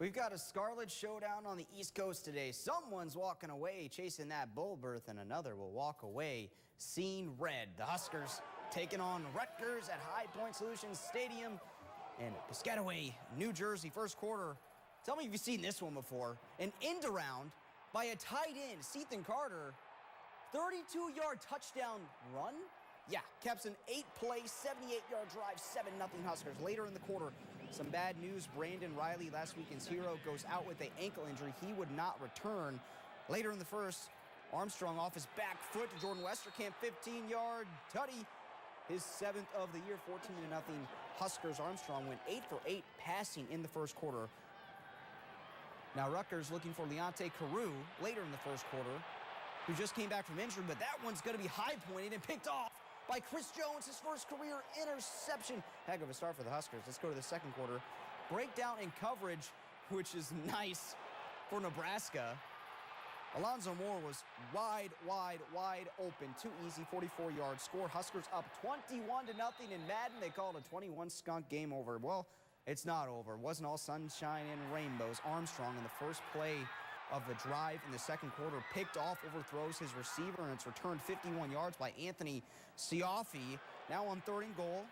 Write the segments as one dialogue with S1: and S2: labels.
S1: We've got a Scarlet showdown on the East Coast today. Someone's walking away chasing that bull berth, and another will walk away seeing red. The Huskers taking on Rutgers at High Point Solutions Stadium in Piscataway, New Jersey. First quarter. Tell me if you've seen this one before. An end around by a tight end, Ethan Carter. 32-yard touchdown run. Yeah, caps an 8-play, 78-yard drive, 7-0 Huskers. Later in the quarter, some bad news. Brandon Riley, last weekend's hero, goes out with an ankle injury. He would not return. Later in the first, Armstrong off his back foot to Jordan Westerkamp, 15-yard tutty. His 7th of the year, 14-0 Huskers. Armstrong went 8 for 8 passing in the first quarter. Now Rutgers looking for Leonte Carew later in the first quarter, who just came back from injury, but that one's going to be high-pointed and picked off by Chris Jones, his first career interception. Heck of a start for the Huskers. Let's go to the second quarter. Breakdown in coverage, which is nice for Nebraska. Alonzo Moore was wide open. Too easy, 44-yard score. Huskers up 21-0 in Madden. They called a 21-skunk game over. Well, it's not over. It wasn't all sunshine and rainbows. Armstrong in the first play of the drive in the second quarter picked off, overthrows his receiver, and it's returned 51 yards by Anthony Siafi. Now on 3rd and goal.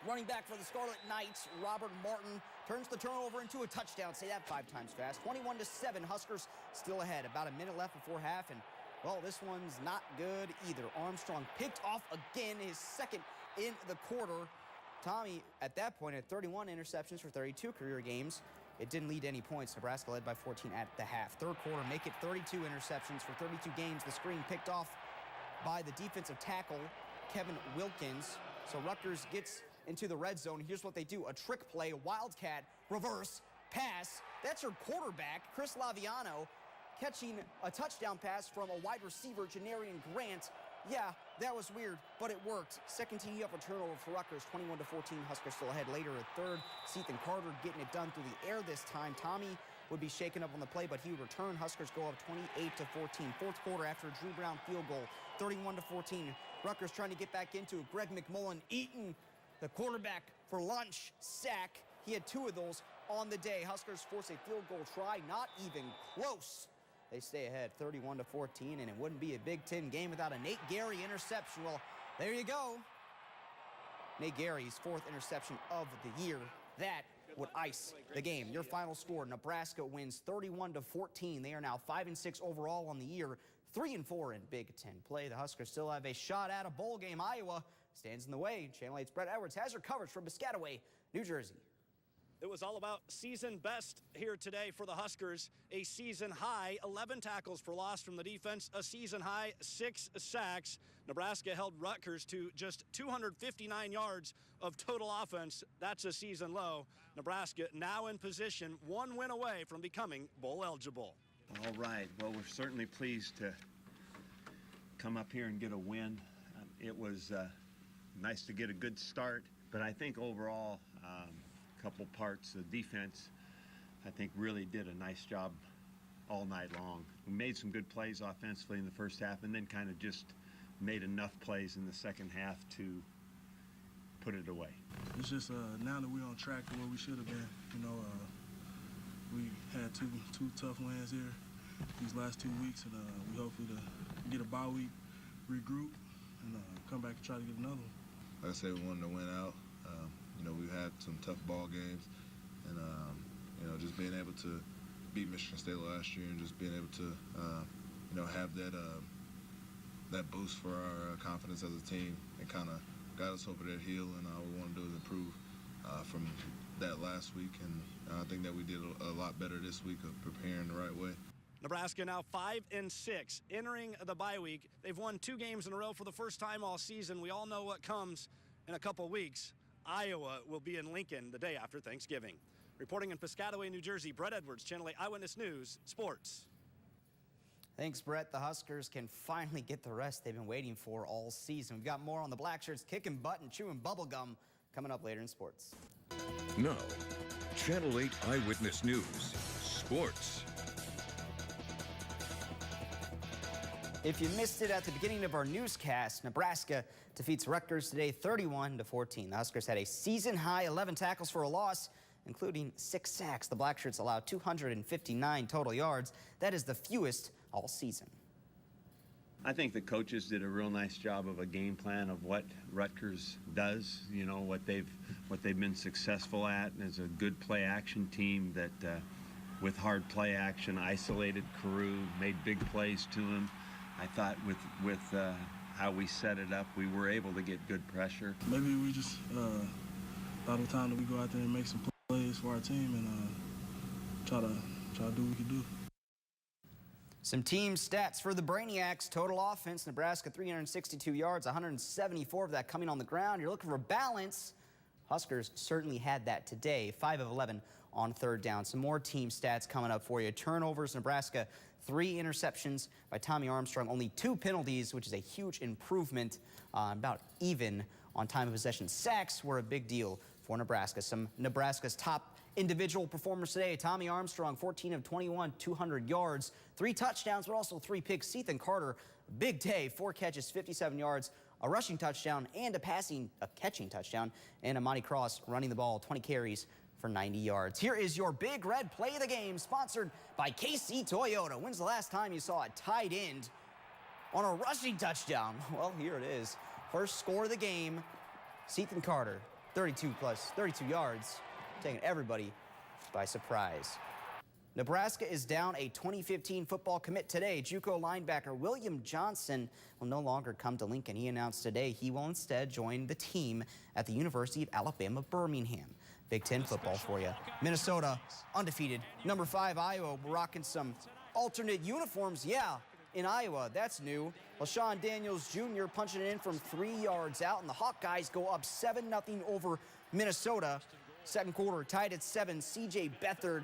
S1: Running back for the Scarlet Knights, Robert Martin turns the turnover into a touchdown. Say that 5 times fast. 21-7, Huskers still ahead. About a minute left before half, and, well, this one's not good either. Armstrong picked off again, his second in the quarter. Tommy, at that point, had 31 interceptions for 32 career games. It didn't lead to any points. Nebraska led by 14 at the half. Third quarter, make it 32 interceptions for 32 games. The screen picked off by the defensive tackle, Kevin Wilkins. So Rutgers gets into the red zone. Here's what they do. A trick play, wildcat, reverse, pass. That's your quarterback, Chris Laviano, catching a touchdown pass from a wide receiver, Janarian Grant. Yeah, that was weird, but it worked. Second TD up a turnover for Rutgers, 21-14. Huskers still ahead. Later at third, Ethan Carter getting it done through the air this time. Tommy would be shaken up on the play, but he would return. Huskers go up 28-14. Fourth quarter after a Drew Brown field goal, 31-14. Rutgers trying to get back into it. Greg McMullen eating the quarterback for lunch, sack. He had 2 of those on the day. Huskers force a field goal try, not even close. They stay ahead 31-14, and it wouldn't be a Big Ten game without a Nate Gary interception. Well, there you go. Nate Gary's 4th interception of the year. That would ice the game. Your final score, Nebraska wins 31-14. They are now 5-6 overall on the year, 3-4 in Big Ten play. The Huskers still have a shot at a bowl game. Iowa stands in the way. Channel 8's Brett Edwards has your coverage from Piscataway, New Jersey.
S2: It was all about season best here today for the Huskers. A season high, 11 tackles for loss from the defense, a season high, 6 sacks. Nebraska held Rutgers to just 259 yards of total offense. That's a season low. Nebraska now in position, 1 win away from becoming bowl eligible.
S3: All right, well, we're certainly pleased to come up here and get a win. It was nice to get a good start, but I think overall, couple parts. The defense, I think, really did a nice job all night long. We made some good plays offensively in the first half and then kind of just made enough plays in the second half to put it away.
S4: It's just now that we're on track to where we should have been. You know, we had two tough wins here these last 2 weeks, and we hopefully to get a bye week, regroup, and come back and try to get another one.
S5: Like I said, we wanted to win out. You know, we've had some tough ball games, and you know, just being able to beat Michigan State last year and just being able to you know, have that boost for our confidence as a team, and kind of got us over that hill. And all we want to do is improve from that last week, and I think that we did a lot better this week of preparing the right way.
S2: Nebraska now 5-6, entering the bye week. They've won 2 games in a row for the first time all season. We all know what comes in a couple weeks. Iowa will be in Lincoln the day after Thanksgiving. Reporting in Piscataway, New Jersey, Brett Edwards, Channel 8 Eyewitness News, Sports.
S1: Thanks, Brett. The Huskers can finally get the rest they've been waiting for all season. We've got more on the Black Shirts kicking butt and chewing bubble gum coming up later in sports.
S6: Now, Channel 8 Eyewitness News, Sports.
S1: If you missed it at the beginning of our newscast, Nebraska defeats Rutgers today 31-14. The Huskers had a season-high 11 tackles for a loss including 6 sacks. The Blackshirts allowed 259 total yards. That is the fewest all season.
S3: I think the coaches did a real nice job of a game plan of what Rutgers does, you know, what they've been successful at, as a good play action team that with hard play action isolated Carew, made big plays to him. I thought with how we set it up, we were able to get good pressure.
S4: Maybe we just thought of time that we go out there and make some plays for our team and try to do what we can do.
S1: Some team stats for the Brainiacs. Total offense, Nebraska 362 yards, 174 of that coming on the ground. You're looking for balance. Huskers certainly had that today, 5 of 11 on third down. Some more team stats coming up for you. Turnovers, Nebraska 3 interceptions by Tommy Armstrong, only 2 penalties, which is a huge improvement, about even on time of possession. Sacks were a big deal for Nebraska. Some Nebraska's top individual performers today. Tommy Armstrong, 14 of 21, 200 yards, 3 touchdowns, but also 3 picks. Ethan Carter, big day, 4 catches, 57 yards, a rushing touchdown and a catching touchdown. And Amani Cross running the ball, 20 carries for 90 yards. Here is your Big Red Play of the Game, sponsored by KC Toyota. When's the last time you saw a tight end on a rushing touchdown? Well, here it is. First score of the game, Ethan Carter, 32 yards, taking everybody by surprise. Nebraska is down a 2015 football commit today. JUCO linebacker William Johnson will no longer come to Lincoln. He announced today he will instead join the team at the University of Alabama, Birmingham. Big Ten football for you. Minnesota undefeated. Number 5 Iowa rocking some alternate uniforms. Yeah, in Iowa, that's new. LaShawn Daniels Jr. punching it in from 3 yards out, and the Hawkeyes go up 7-0 over Minnesota. Second quarter tied at 7. C.J. Beathard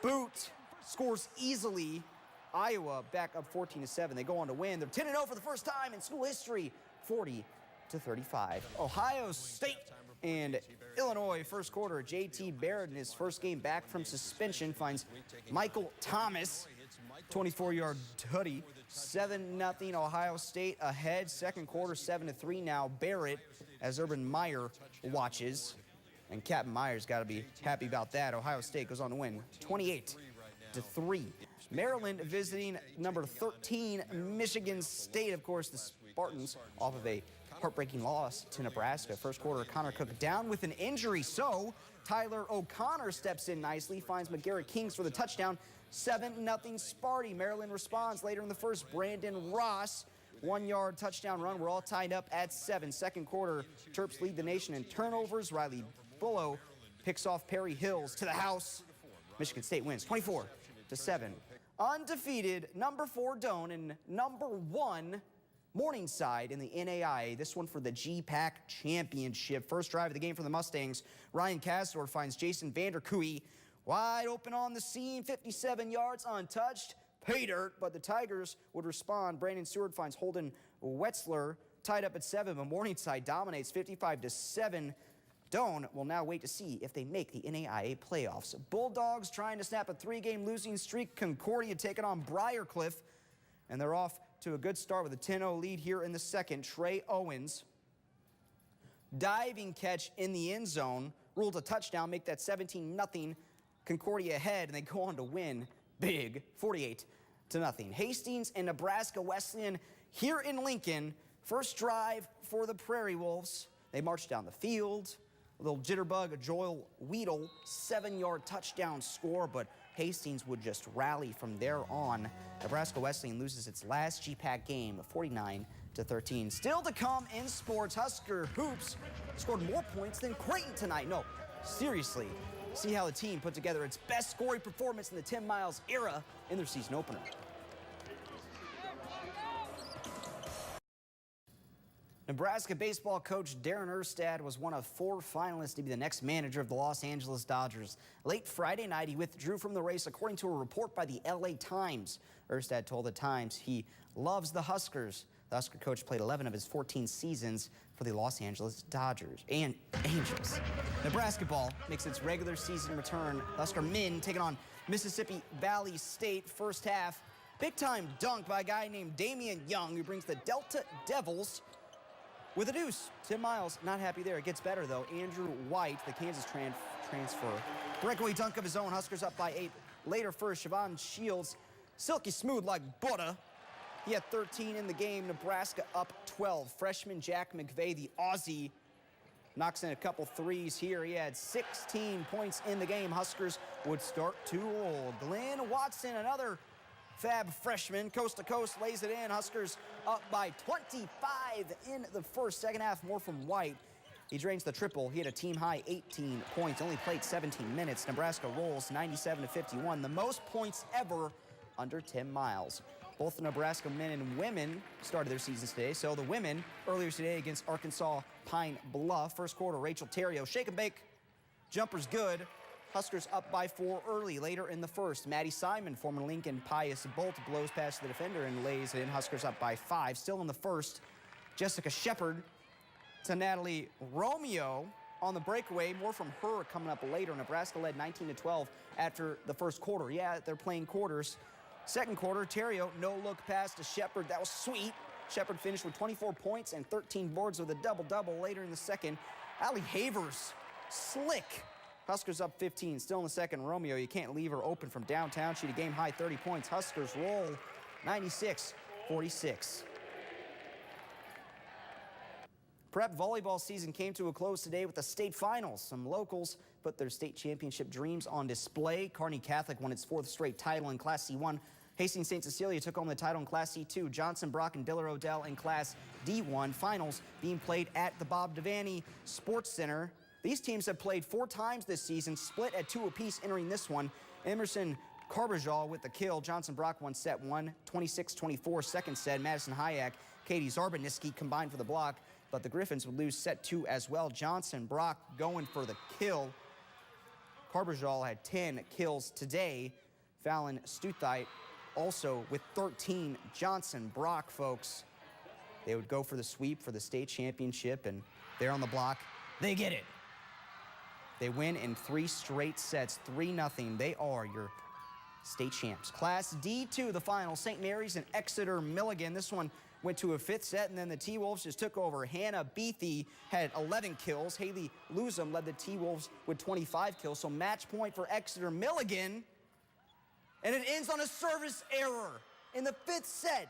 S1: boot scores easily. Iowa back up 14-7. They go on to win. They're 10-0 for the first time in school history, 40-35. Ohio State and Illinois first quarter. J.T. Barrett in his first game back from suspension finds Michael Thomas, 24-yard tutty. 7-0 Ohio State ahead. Second quarter 7-3 now. Barrett as Urban Meyer watches. And Captain Meyer's got to be happy about that. Ohio State goes on to win 28-3. Maryland visiting number 13 Michigan State. Of course, the Spartans off of a heartbreaking loss to Nebraska. First quarter, Connor Cook down with an injury. So Tyler O'Connor steps in nicely, finds McGarrett Kings for the touchdown. 7-0 Sparty. Maryland responds later in the first. Brandon Ross, 1-yard touchdown run. We're all tied up at 7. Second quarter, Terps lead the nation in turnovers. Riley Bullough picks off Perry Hills to the house. Michigan State wins 24-7. Undefeated, number 4 Doane and number 1 Morningside in the NAIA. This one for the GPAC Championship. First drive of the game for the Mustangs. Ryan Castor finds Jason Vanderkooy wide open on the scene, 57 yards untouched. Pay dirt, but the Tigers would respond. Brandon Seward finds Holden Wetzler tied up at 7, but Morningside dominates 55-7. Doane will now wait to see if they make the NAIA playoffs. Bulldogs trying to snap a 3-game losing streak. Concordia taking on Briarcliff, and they're off to a good start with a 10-0 lead here in the second. Trey Owens, diving catch in the end zone, ruled a touchdown, make that 17-0 Concordia ahead, and they go on to win big, 48-0. Hastings and Nebraska Wesleyan here in Lincoln. First drive for the Prairie Wolves. They march down the field. A little jitterbug, Joel Weedle, 7-yard touchdown score, but Hastings would just rally from there on. Nebraska Wesleyan loses its last GPAC game, 49-13. Still to come in sports, Husker Hoops scored more points than Creighton tonight. No, seriously. See how the team put together its best scoring performance in the Tim Miles era in their season opener. Nebraska baseball coach Darren Erstad was one of 4 finalists to be the next manager of the Los Angeles Dodgers. Late Friday night, he withdrew from the race, according to a report by the LA Times. Erstad told the Times he loves the Huskers. The Husker coach played 11 of his 14 seasons for the Los Angeles Dodgers and Angels. Nebraska ball makes its regular season return. Husker men taking on Mississippi Valley State. First half, big-time dunk by a guy named Damian Young, who brings the Delta Devils with a deuce. Tim Miles not happy there. It gets better, though. Andrew White, the Kansas transfer. Breakaway dunk of his own. Huskers up by 8. Later first, Siobhan Shields, silky smooth like butter. He had 13 in the game. Nebraska up 12. Freshman Jack McVeigh, the Aussie, knocks in a couple threes here. He had 16 points in the game. Huskers would start to roll. Glenn Watson, another fab freshman, coast to coast, lays it in. Huskers up by 25 in the first. Second half, more from White. He drains the triple. He had a team-high 18 points, only played 17 minutes. Nebraska rolls 97-51, the most points ever under Tim Miles. Both the Nebraska men and women started their seasons today. So the women earlier today against Arkansas Pine Bluff. First quarter, Rachel Terrio, shake and bake. Jumper's good. Huskers up by 4 early. Later in the first, Maddie Simon, former Lincoln Pius Bolt, blows past the defender and lays it in. Huskers up by 5. Still in the first, Jessica Shepard to Natalie Romeo on the breakaway. More from her coming up later. Nebraska led 19-12 after the first quarter. Yeah, they're playing quarters. Second quarter, Terrio, no-look pass to Shepard. That was sweet. Shepard finished with 24 points and 13 boards with a double-double later in the second. Allie Havers, slick. Huskers up 15. Still in the second, Romeo, you can't leave her open from downtown. She had a game-high 30 points. Huskers roll 96-46. Prep volleyball season came to a close today with the state finals. Some locals put their state championship dreams on display. Kearney Catholic won its 4th straight title in Class C1. Hastings St. Cecilia took home the title in Class C2. Johnson, Brock, and Diller Odell in Class D1. Finals being played at the Bob Devaney Sports Center. These teams have played 4 times this season, split at 2 apiece entering this one. Emerson Carbajal with the kill. Johnson Brock won set 1, 26-24. Second set, Madison Hayek, Katie Zarbaniski combined for the block, but the Griffins would lose set 2 as well. Johnson Brock going for the kill. Carbajal had 10 kills today. Fallon Stuthite also with 13. Johnson Brock, folks, they would go for the sweep for the state championship, and they're on the block. They get it. They win in 3 straight sets, 3-0. They are your state champs. Class D2, the final, St. Mary's and Exeter Milligan. This one went to a 5th set, and then the T-Wolves just took over. Hannah Beathy had 11 kills. Haley Luzum led the T-Wolves with 25 kills. So match point for Exeter Milligan. And it ends on a service error in the 5th set.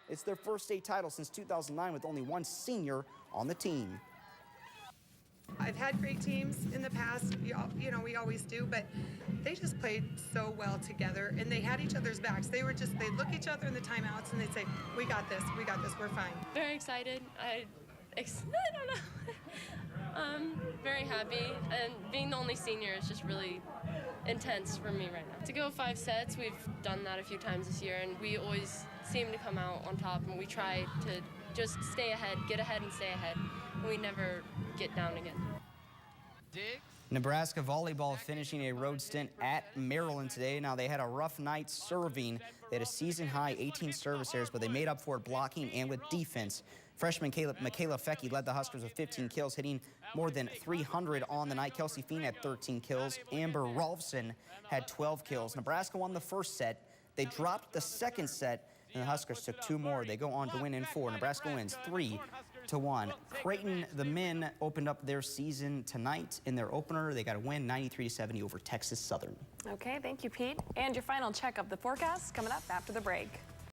S1: It's their first state title since 2009 with only 1 senior on the team.
S7: I've had great teams in the past, you know, we always do, but they just played so well together, and they had each other's backs. They'd look each other in the timeouts, and they'd say, we got this, we're fine.
S8: Very excited. I don't know. Very happy, and being the only senior is just really intense for me right now. To go 5 sets, we've done that a few times this year, and we always seem to come out on top, and we try to just stay ahead, get ahead and stay ahead, and we never get down again.
S1: Nebraska volleyball finishing a road stint at Maryland today. Now, they had a rough night serving. They had a season-high 18 service errors, but they made up for it blocking and with defense. Freshman Michaela Fecky led the Huskers with 15 kills, hitting more than 300 on the night. Kelsey Fien had 13 kills. Amber Rolfson had 12 kills. Nebraska won the first set. They dropped the second set, and the Huskers took 2 more. They go on to win in 4. Nebraska wins 3-1. Creighton, the men, opened up their season tonight in their opener. They got a win 93-70 over Texas Southern.
S9: Okay, thank you, Pete. And your final check of the forecast coming up after the break.